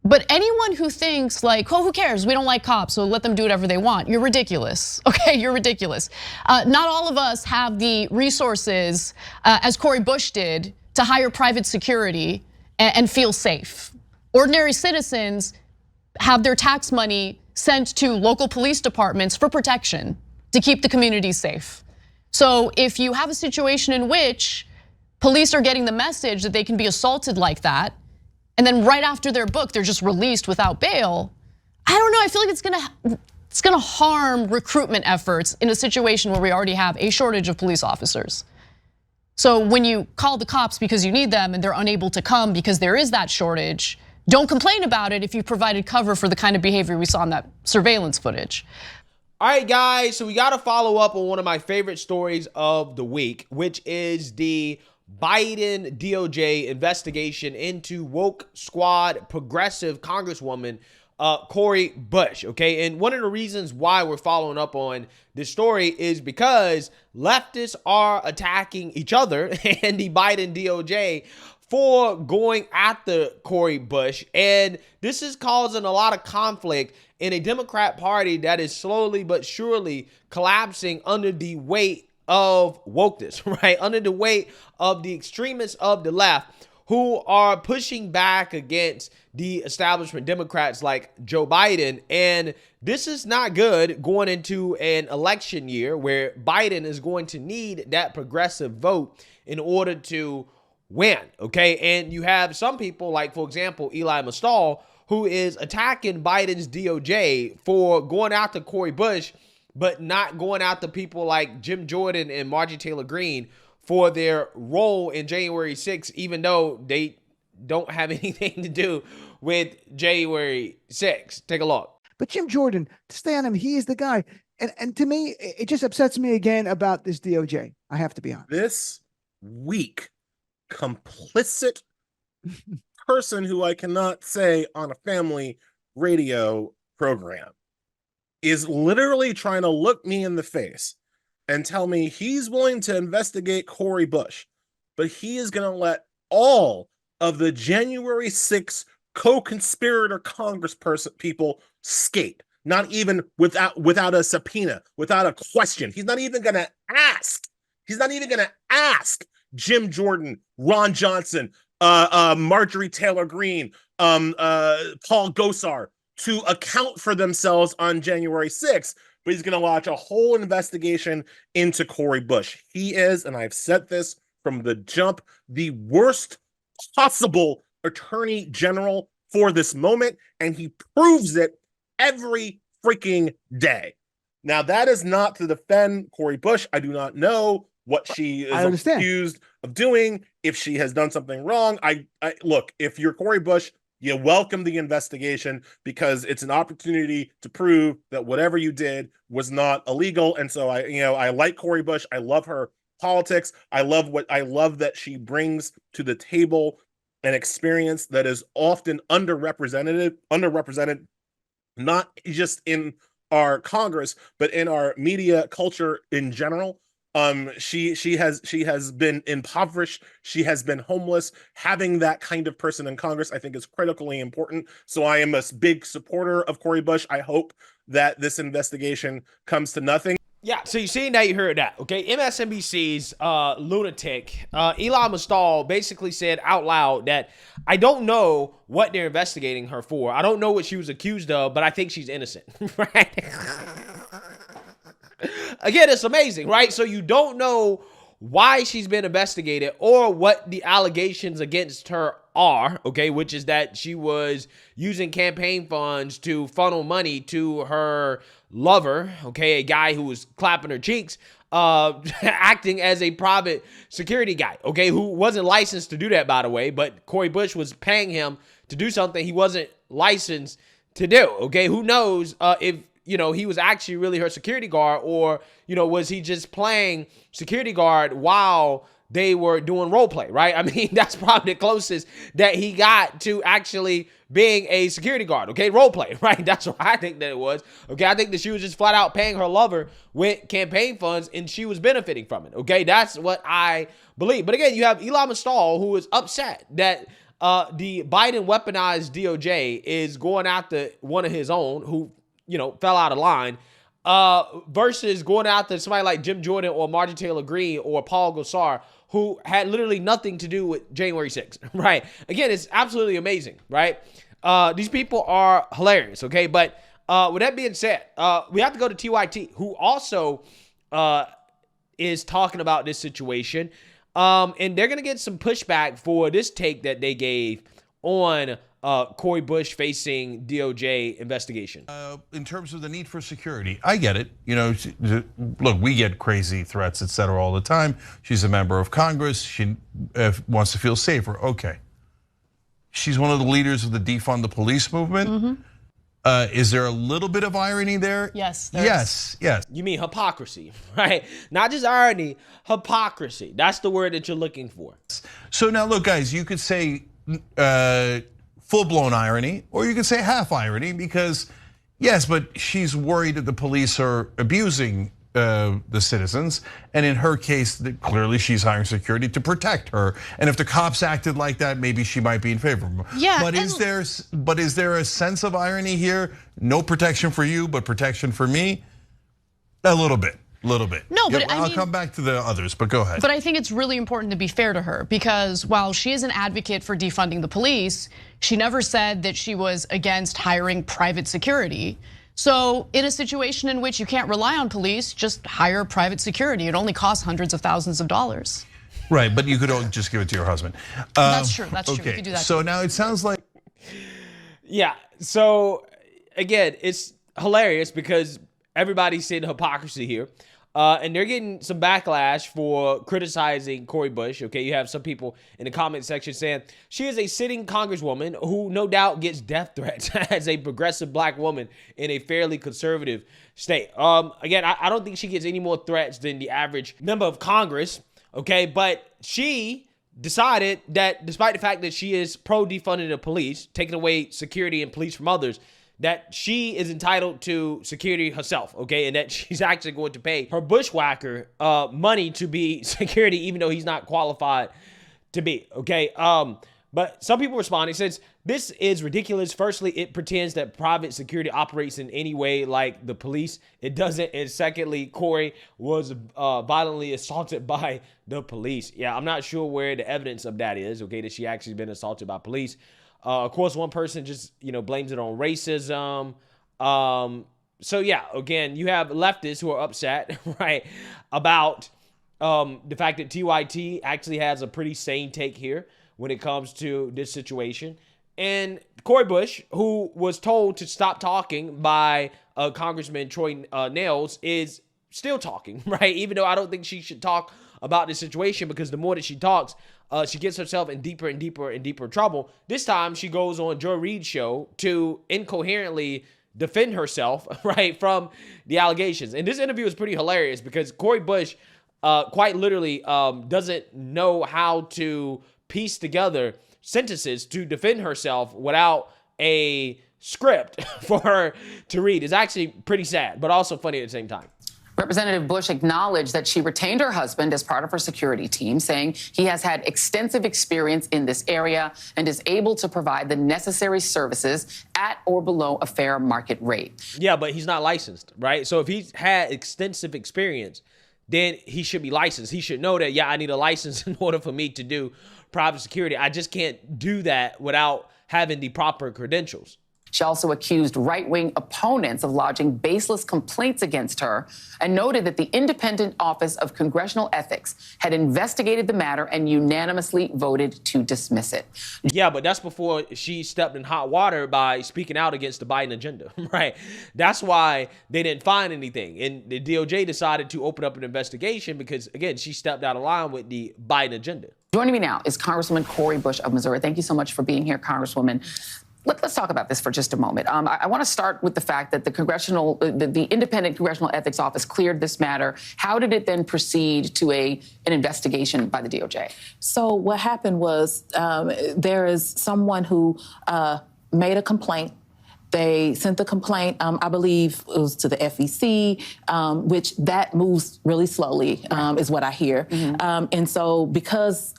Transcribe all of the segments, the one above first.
But anyone who thinks like, oh, who cares? We don't like cops, so let them do whatever they want. You're ridiculous, okay? You're ridiculous. Not all of us have the resources, as Cori Bush did, to hire private security and feel safe. Ordinary citizens have their tax money sent to local police departments for protection to keep the community safe. So if you have a situation in which police are getting the message that they can be assaulted like that, and then right after they're booked, they're just released without bail, I don't know, I feel like it's gonna harm recruitment efforts in a situation where we already have a shortage of police officers. So when you call the cops because you need them and they're unable to come because there is that shortage, don't complain about it if you provided cover for the kind of behavior we saw in that surveillance footage. All right, guys, so we got to follow up on one of my favorite stories of the week, which is the Biden DOJ investigation into woke squad progressive Congresswoman Cori Bush, okay? And one of the reasons why we're following up on this story is because leftists are attacking each other and the Biden DOJ for going after Cori Bush. And this is causing a lot of conflict in a Democrat Party that is slowly but surely collapsing under the weight of wokeness, right? Under the weight of the extremists of the left who are pushing back against the establishment Democrats like Joe Biden. And this is not good going into an election year where Biden is going to need that progressive vote in order to win, okay? And you have some people like, for example, Elie Mystal, who is attacking Biden's DOJ for going after Cori Bush, but not going after people like Jim Jordan and Marjorie Taylor Greene for their role in January 6th, even though they don't have anything to do with January 6th. Take a look. But Jim Jordan, to stay on him, he is the guy. And to me, it just upsets me again about this DOJ. I have to be honest. This weak, complicit person who I cannot say on a family radio program is literally trying to look me in the face and tell me he's willing to investigate Cori Bush, but he is going to let all of the January 6th co-conspirator congressperson people skate, not even without a subpoena, without a question. He's not even going to ask. He's not even going to ask Jim Jordan, Ron Johnson, Marjorie Taylor Greene, Paul Gosar to account for themselves on January 6th, but he's going to launch a whole investigation into Cori Bush. He is, and I've said this from the jump, the worst possible attorney general for this moment, and he proves it every freaking day. Now, that is not to defend Cori Bush. I do not know what she is accused of doing, if she has done something wrong. I look, if you're Cori Bush, you welcome the investigation because it's an opportunity to prove that whatever you did was not illegal. And so I like Cori Bush. I love her politics. I love that she brings to the table an experience that is often underrepresented, not just in our Congress, but in our media culture in general. She has been impoverished. She has been homeless. Having that kind of person in Congress, I think, is critically important. So I am a big supporter of Cori Bush. I hope that this investigation comes to nothing. Yeah, so you see now you heard that, okay? MSNBC's Lunatic, Elie Mystal basically said out loud that I don't know what they're investigating her for. I don't know what she was accused of, but I think she's innocent, right? Again, it's amazing, right? So you don't know why she's been investigated or what the allegations against her are, okay, which is that she was using campaign funds to funnel money to her lover, okay, a guy who was clapping her cheeks, acting as a private security guy, okay, who wasn't licensed to do that, by the way, but Cori Bush was paying him to do something he wasn't licensed to do, okay? Who knows if he was actually really her security guard, or, was he just playing security guard while they were doing role play, right? I mean, that's probably the closest that he got to actually being a security guard, okay? Role play, right? That's what I think that it was, okay? I think that she was just flat out paying her lover with campaign funds and she was benefiting from it, okay? That's what I believe. But again, you have Elie Mystal, who is upset that the Biden weaponized DOJ is going after one of his own who, fell out of line, versus going after somebody like Jim Jordan or Marjorie Taylor Greene or Paul Gosar, who had literally nothing to do with January 6th, right? Again, it's absolutely amazing, right? These people are hilarious, okay? But with that being said, we have to go to TYT, who also is talking about this situation. And they're going to get some pushback for this take that they gave on Cori Bush facing DOJ investigation. In terms of the need for security, I get it. Look, we get crazy threats, et cetera, all the time. She's a member of Congress. She wants to feel safer. Okay. She's one of the leaders of the defund the police movement. Mm-hmm. Is there a little bit of irony there? Yes. Yes. You mean hypocrisy, right? Not just irony, hypocrisy. That's the word that you're looking for. So now look, guys, you could say full-blown irony, or you could say half irony, because yes, but she's worried that the police are abusing the citizens, and in her case, clearly she's hiring security to protect her. And if the cops acted like that, maybe she might be in favor of them. Yeah. But is there a sense of irony here? No protection for you, but protection for me? A little bit. No, but I'll come back to the others, but go ahead. But I think it's really important to be fair to her, because while she is an advocate for defunding the police, she never said that she was against hiring private security. So in a situation in which you can't rely on police, just hire private security. It only costs hundreds of thousands of dollars. Right, but you could just give it to your husband. That's true, that's true. Okay, We could do that so too. now it sounds like. Yeah, so again, it's hilarious because everybody's saying hypocrisy here. And they're getting some backlash for criticizing Cori Bush. Okay, you have some people in the comment section saying she is a sitting congresswoman who no doubt gets death threats as a progressive black woman in a fairly conservative state. Again, I don't think she gets any more threats than the average member of Congress. Okay, but she decided that despite the fact that she is pro defunding the police, taking away security and police from others, that she is entitled to security herself, okay? And that she's actually going to pay her bushwhacker money to be security, even though he's not qualified to be, okay? But some people respond. It says, this is ridiculous. Firstly, it pretends that private security operates in any way like the police. It doesn't. And secondly, Cori was violently assaulted by the police. Yeah, I'm not sure where the evidence of that is, okay, that she actually been assaulted by police. Of course, one person just, blames it on racism. So yeah, again, you have leftists who are upset, right, about the fact that TYT actually has a pretty sane take here when it comes to this situation. And Cori Bush, who was told to stop talking by Congressman Troy Nehls, is still talking, right? Even though I don't think she should talk about this situation, because the more that she talks, she gets herself in deeper and deeper and deeper trouble. This time she goes on Joe Reid's show to incoherently defend herself, right, from the allegations. And this interview is pretty hilarious because Cori Bush quite literally doesn't know how to piece together sentences to defend herself without a script for her to read. It's actually pretty sad, but also funny at the same time. Representative Bush acknowledged that she retained her husband as part of her security team, saying he has had extensive experience in this area and is able to provide the necessary services at or below a fair market rate. Yeah, but he's not licensed, right? So if he's had extensive experience, then he should be licensed. He should know that, yeah, I need a license in order for me to do private security. I just can't do that without having the proper credentials. She also accused right-wing opponents of lodging baseless complaints against her and noted that the Independent Office of Congressional Ethics had investigated the matter and unanimously voted to dismiss it. Yeah, but that's before she stepped in hot water by speaking out against the Biden agenda, right? That's why they didn't find anything. And the DOJ decided to open up an investigation because, again, she stepped out of line with the Biden agenda. Joining me now is Congresswoman Cori Bush of Missouri. Thank you so much for being here, Congresswoman. Let's talk about this for just a moment. I want to start with the fact that the Independent Congressional Ethics Office cleared this matter. How did it then proceed to an investigation by the DOJ? So what happened was there is someone who made a complaint. They sent the complaint, I believe it was to the FEC, which that moves really slowly, is what I hear. Mm-hmm. And so because,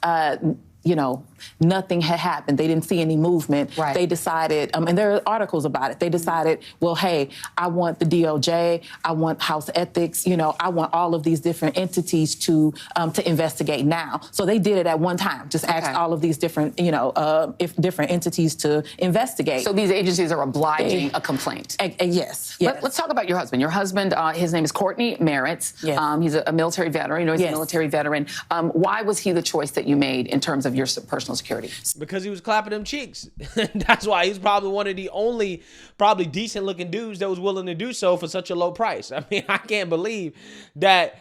nothing had happened. They didn't see any movement. Right. They decided, and there are articles about it. They decided, well, hey, I want the DOJ, I want House Ethics, I want all of these different entities to investigate now. So they did it at one time. Just asked all of these different, different entities to investigate. So these agencies are obliging a complaint. Yes. Let's talk about your husband. Your husband, his name is Courtney Merritt. Yes. He's a military veteran. He's a military veteran. Why was he the choice that you made in terms of your personal security? Because he was clapping them cheeks. That's why he's probably one of the only probably decent looking dudes that was willing to do so for such a low price. I mean, I can't believe that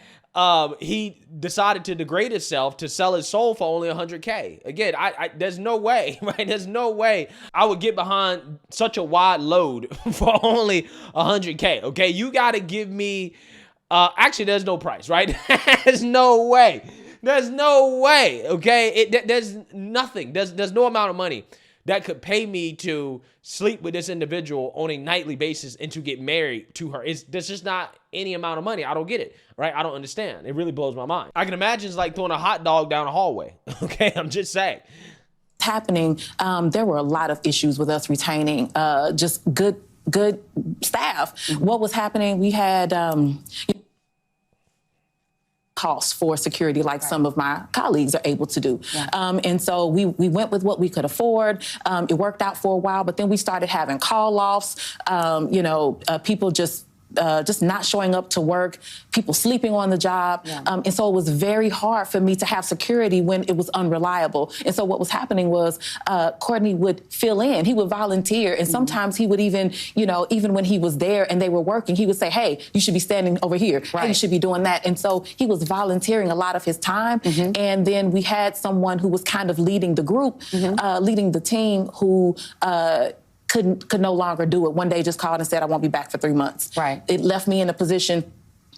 he decided to degrade himself to sell his soul for only $100K. Again, there's no way, right? There's no way I would get behind such a wide load for only $100K. Okay, you got to give me. Actually, there's no price, right? There's no way. There's no way. Okay, there's nothing. There's no amount of money that could pay me to sleep with this individual on a nightly basis and to get married to her. There's just not any amount of money. I don't get it, right? I don't understand. It really blows my mind. I can imagine it's like throwing a hot dog down a hallway. Okay, I'm just saying. Happening, there were a lot of issues with us retaining just good staff. Mm-hmm. What was happening? We had costs for security like some of my colleagues are able to do. Yeah. And so we went with what we could afford. It worked out for a while, but then we started having call-offs, people just not showing up to work, people sleeping on the job. Yeah. And so it was very hard for me to have security when it was unreliable. And so what was happening was Courtney would fill in. He would volunteer. And sometimes he would even when he was there and they were working, he would say, hey, you should be standing over here. Right. Hey, you should be doing that. And so he was volunteering a lot of his time. Mm-hmm. And then we had someone who was kind of leading the group, leading the team who could no longer do it. One day just called and said, I won't be back for 3 months. Right. It left me in a position.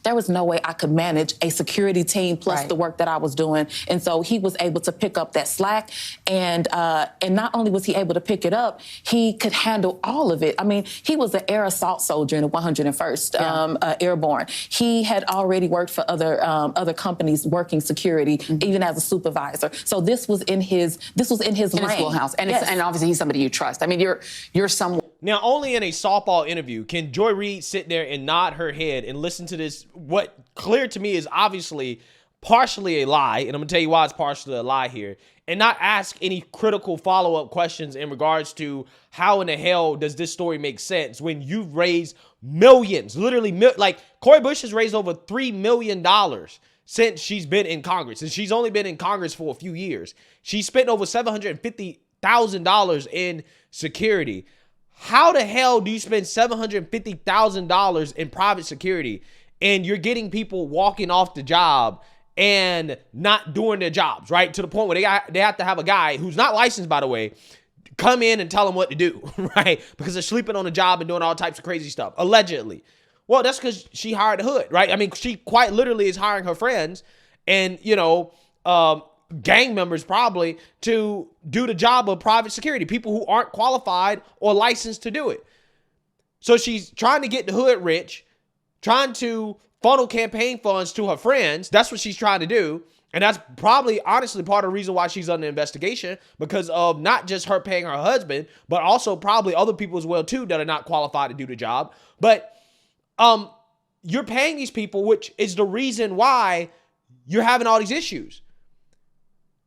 There was no way I could manage a security team plus the work that I was doing. And so he was able to pick up that slack. And not only was he able to pick it up, he could handle all of it. I mean, he was an air assault soldier in the 101st Airborne. He had already worked for other companies working security, even as a supervisor. So this was in his lane. His wheelhouse. And and obviously he's somebody you trust. I mean, you're someone. Now, only in a softball interview can Joy Reid sit there and nod her head and listen to this, what clear to me is obviously partially a lie, and I'm going to tell you why it's partially a lie here, and not ask any critical follow-up questions in regards to how in the hell does this story make sense when you've raised millions, literally, like Cori Bush has raised over $3 million since she's been in Congress, and she's only been in Congress for a few years. She spent over $750,000 in security. How the hell do you spend $750,000 in private security and you're getting people walking off the job and not doing their jobs, right? To the point where they have to have a guy who's not licensed, by the way, come in and tell them what to do, right? Because they're sleeping on the job and doing all types of crazy stuff, allegedly. Well, that's because she hired the hood, right? I mean, she quite literally is hiring her friends and, gang members probably to do the job of private security, people who aren't qualified or licensed to do it. So she's trying to get the hood rich, trying to funnel campaign funds to her friends. That's what she's trying to do. And that's probably, honestly, part of the reason why she's under investigation, because of not just her paying her husband, but also probably other people as well, too, that are not qualified to do the job. But you're paying these people, which is the reason why you're having all these issues.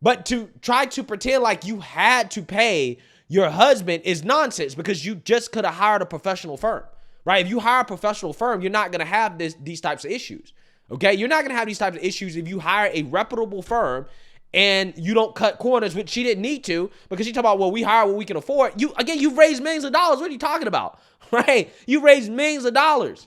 But to try to pretend like you had to pay your husband is nonsense, because you just could have hired a professional firm, right? If you hire a professional firm, you're not going to have these types of issues, okay? You're not going to have these types of issues if you hire a reputable firm and you don't cut corners, which she didn't need to, because she talked about, well, we hire what we can afford. You've raised millions of dollars. What are you talking about, right? You raised millions of dollars.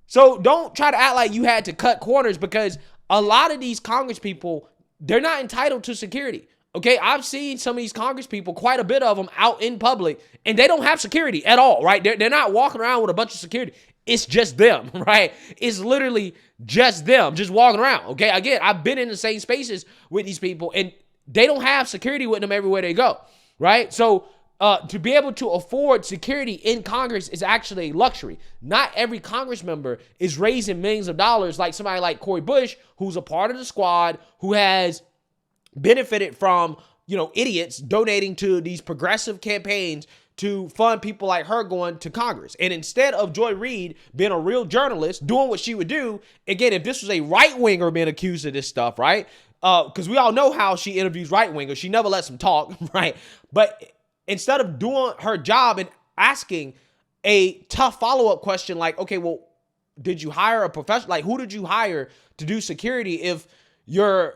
So don't try to act like you had to cut corners, because a lot of these Congress people, they're not entitled to security, okay? I've seen some of these Congress people, quite a bit of them, out in public, and they don't have security at all, right? They're not walking around with a bunch of security. It's just them, right? It's literally just them, just walking around, okay? Again, I've been in the same spaces with these people, and they don't have security with them everywhere they go, right? So to be able to afford security in Congress is actually a luxury. Not every Congress member is raising millions of dollars like somebody like Cori Bush, who's a part of the squad, who has benefited from, idiots donating to these progressive campaigns to fund people like her going to Congress. And instead of Joy Reid being a real journalist, doing what she would do, again, if this was a right-winger being accused of this stuff, right? Because we all know how she interviews right-wingers. She never lets them talk, right? But instead of doing her job and asking a tough follow-up question like, okay, well, did you hire a professional? Like, who did you hire to do security if your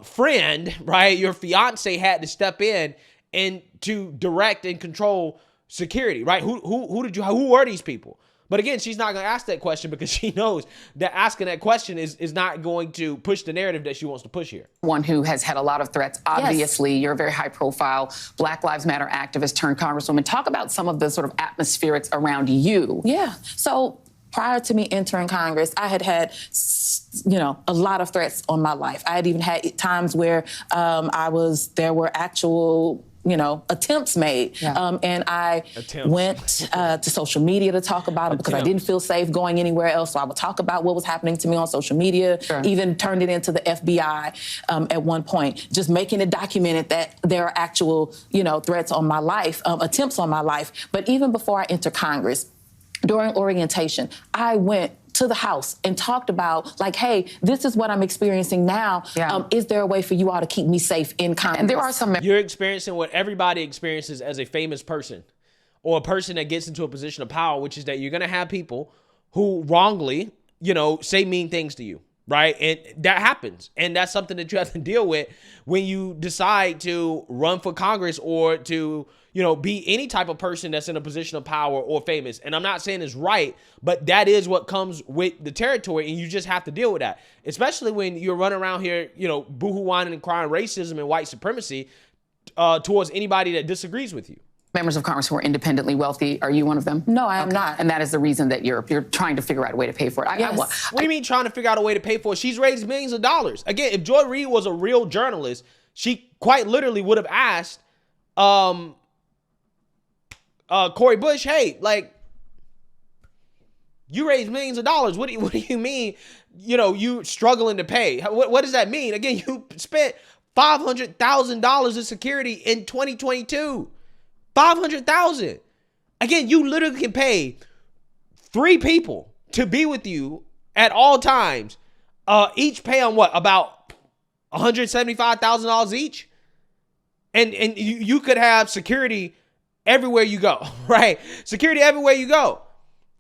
friend, right, your fiance had to step in and to direct and control security, right? Who were these people? But again, she's not going to ask that question because she knows that asking that question is not going to push the narrative that she wants to push here. One who has had a lot of threats. Obviously, You're a very high profile Black Lives Matter activist turned Congresswoman. Talk about some of the sort of atmospherics around you. Yeah. So prior to me entering Congress, I had a lot of threats on my life. I had even had times where there were actual attempts made. Yeah. And I went to social media to talk about it because I didn't feel safe going anywhere else. So I would talk about what was happening to me on social media, even turned it into the FBI at one point, just making it documented that there are actual, threats on my life, attempts on my life. But even before I entered Congress, during orientation, I went to the House and talked about, like, hey, this is what I'm experiencing now. Yeah. Is there a way for you all to keep me safe in Congress? And there are some... You're experiencing what everybody experiences as a famous person or a person that gets into a position of power, which is that you're going to have people who wrongly, say mean things to you, right? And that happens. And that's something that you have to deal with when you decide to run for Congress or to, be any type of person that's in a position of power or famous. And I'm not saying it's right, but that is what comes with the territory, and you just have to deal with that. Especially when you're running around here, boohoo whining and crying racism and white supremacy towards anybody that disagrees with you. Members of Congress who are independently wealthy, are you one of them? No, I am not. And that is the reason that you're trying to figure out a way to pay for it. What do you mean trying to figure out a way to pay for it? She's raised millions of dollars. Again, if Joy Reid was a real journalist, she quite literally would have asked Cori Bush, hey, like, you raised millions of dollars. What do you mean, you struggling to pay? What does that mean? Again, you spent $500,000 in security in 2022. $500,000. Again, you literally can pay 3 people to be with you at all times. Each pay on what? About $175,000 each? And you could have security everywhere you go, right? Security everywhere you go.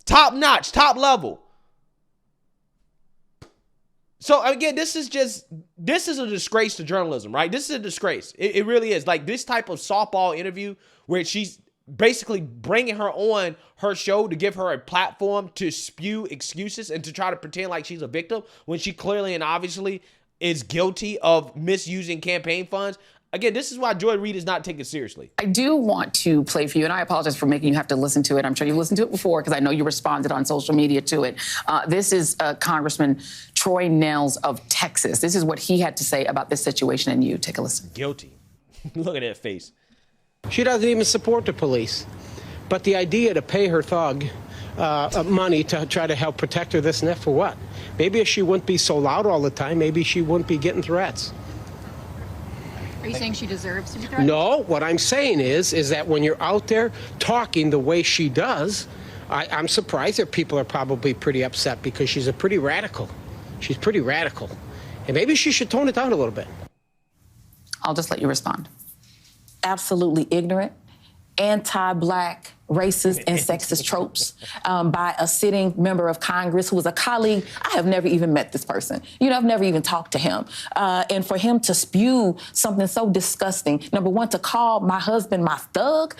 Top notch, top level. So again, this is a disgrace to journalism, right? This is a disgrace. It really is. Like, this type of softball interview where she's basically bringing her on her show to give her a platform to spew excuses and to try to pretend like she's a victim when she clearly and obviously is guilty of misusing campaign funds. Again, this is why Joy Reid is not taken seriously. I do want to play for you, and I apologize for making you have to listen to it. I'm sure you've listened to it before because I know you responded on social media to it. This is Congressman Troy Nehls of Texas. This is what he had to say about this situation, and you take a listen. Guilty. Look at that face. She doesn't even support the police. But the idea to pay her thug money to try to help protect her, this and that, for what? Maybe if she wouldn't be so loud all the time, maybe she wouldn't be getting threats. Are you saying she deserves to be threatened? No, what I'm saying is that when you're out there talking the way she does, I'm surprised that people are probably pretty upset because she's a pretty radical. She's pretty radical. And maybe she should tone it down a little bit. I'll just let you respond. Absolutely ignorant, anti-Black, racist, and sexist tropes by a sitting member of Congress who was a colleague. I have never even met this person. I've never even talked to him. And for him to spew something so disgusting, number one, to call my husband my thug,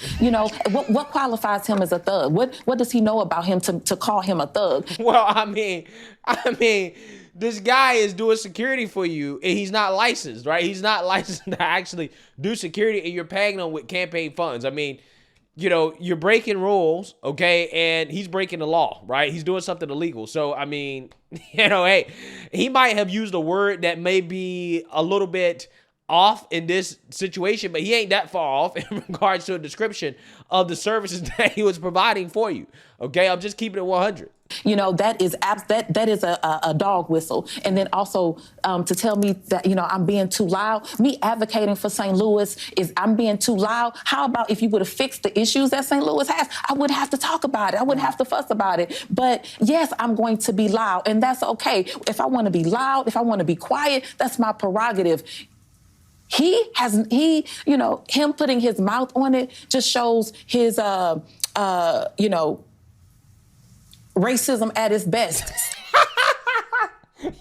what qualifies him as a thug? What does he know about him to call him a thug? Well, I mean, this guy is doing security for you and he's not licensed, right? He's not licensed to actually do security and you're paying him with campaign funds. I mean, you're breaking rules, okay? And he's breaking the law, right? He's doing something illegal. So, I mean, hey, he might have used a word that may be a little bit off in this situation, but he ain't that far off in regards to a description of the services that he was providing for you. Okay, I'm just keeping it 100. You know, that is a dog whistle. And then also to tell me that, you know, I'm being too loud. Me advocating for St. Louis is I'm being too loud. How about if you would have fixed the issues that St. Louis has? I wouldn't have to talk about it. I wouldn't have to fuss about it. But yes, I'm going to be loud, and that's okay. If I want to be loud, if I want to be quiet, that's my prerogative. You know, him putting his mouth on it just shows his, you know, racism at its best.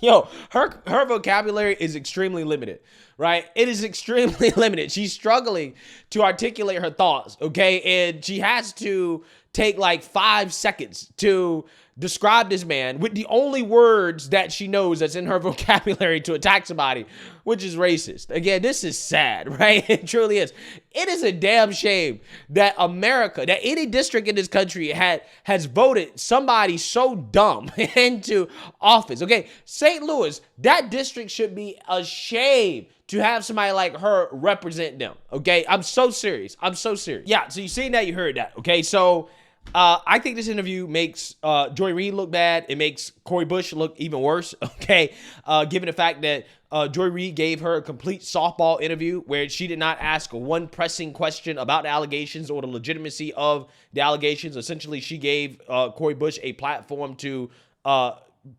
Yo, her vocabulary is extremely limited, right? It is extremely limited. She's struggling to articulate her thoughts, okay? And she has to take like 5 seconds to describe this man with the only words that she knows that's in her vocabulary to attack somebody, which is racist. Again, this is sad, right? It truly is. It is a damn shame that America, that any district in this country has voted somebody so dumb into office. Okay, St. Louis, that district should be ashamed to have somebody like her represent them. Okay, I'm so serious. I'm so serious. Yeah, so you seen that, you heard that. Okay, so I think this interview makes Joy Reid look bad. It makes Cori Bush look even worse, okay? Given the fact that Joy Reid gave her a complete softball interview where she did not ask one pressing question about the allegations or the legitimacy of the allegations. Essentially, she gave Cori Bush a platform to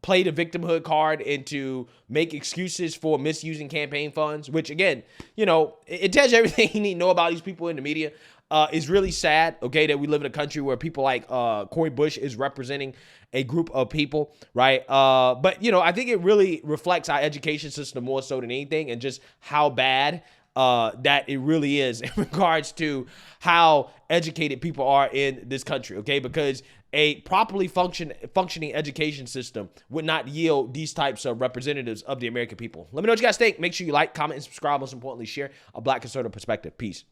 play the victimhood card and to make excuses for misusing campaign funds, which, again, you know, it tells you everything you need to know about these people in the media. It's really sad, okay, that we live in a country where people like Cori Bush is representing a group of people, right? But, you know, I think it really reflects our education system more so than anything, and just how bad that it really is in regards to how educated people are in this country, okay? Because a properly functioning education system would not yield these types of representatives of the American people. Let me know what you guys think. Make sure you like, comment, and subscribe. Most importantly, share a Black conservative perspective. Peace.